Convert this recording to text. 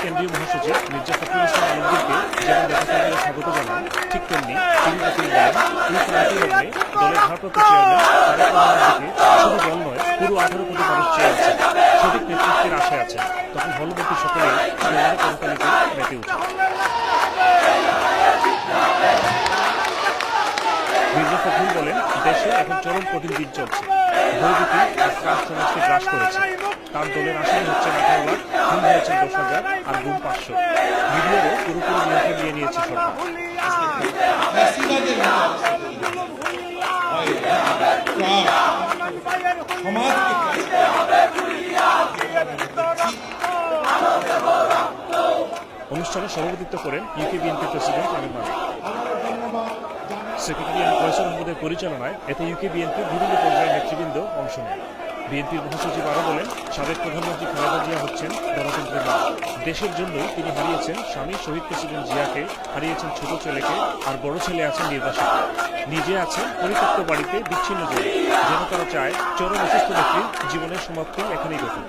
কেন্দ্রীয় মহাসচিব মির্জা ফখরুল ইসলাম আলমগীরকে যেমন নেতাকর্মীরা স্বাগত জানান, ঠিক তেমনি তিনি তাকে বলেন, এই পার্টি লগ্নে দলের ভারপ্রাপ্ত চেয়ারম্যান তারেক রহমানের দিকে শুধু দল নয়, পুরো 18 কোটি মানুষ চেয়ে আছে, সঠিক নেতৃত্বের আশায় আছে। তখন হলবর্তী সকলেই স্লোগানে করতালিতে মেতে ওঠে। মির্জা ফখরুল বলেন, দেশে এখন চরম কঠিন দিন চলছে, ভয়ভীতি আর ত্রাস সমাজকে গ্রাস করেছে। তার দলের আসামি হচ্ছেন 18 লাখ, খুন হয়েছেন 10,000 আর গুম 500। মিডিয়ারও পুরোপুরি নিয়ন্ত্রণ নিয়ে নিয়েছে সরকার। অনুষ্ঠানে সভাপতিত্ব করেন ইউকে বিএনপি প্রেসিডেন্ট আমির মালিক। সেক্রেটারি ফয়সাল আহমদের পরিচালনায় এতে ইউকে বিএনপির বিভিন্ন পর্যায়ের নেতৃবৃন্দ অংশ নেন। বিএনপির মহাসচিব আরও বলেন, সাবেক প্রধানমন্ত্রী খালেদা জিয়া হচ্ছেন গণতন্ত্রের মা। দেশের জন্যই তিনি হারিয়েছেন স্বামী শহীদ প্রেসিডেন্ট জিয়াকে, হারিয়েছেন ছোট ছেলেকে, আর বড় ছেলে আছেন নির্বাসিত। নিজে আছেন পরিত্যক্ত বাড়িতে বিচ্ছিন্ন জমি। যেন তারা চায় চরম অসুস্থ ব্যক্তির জীবনের সমাপ্তি এখানেই ঘটুক।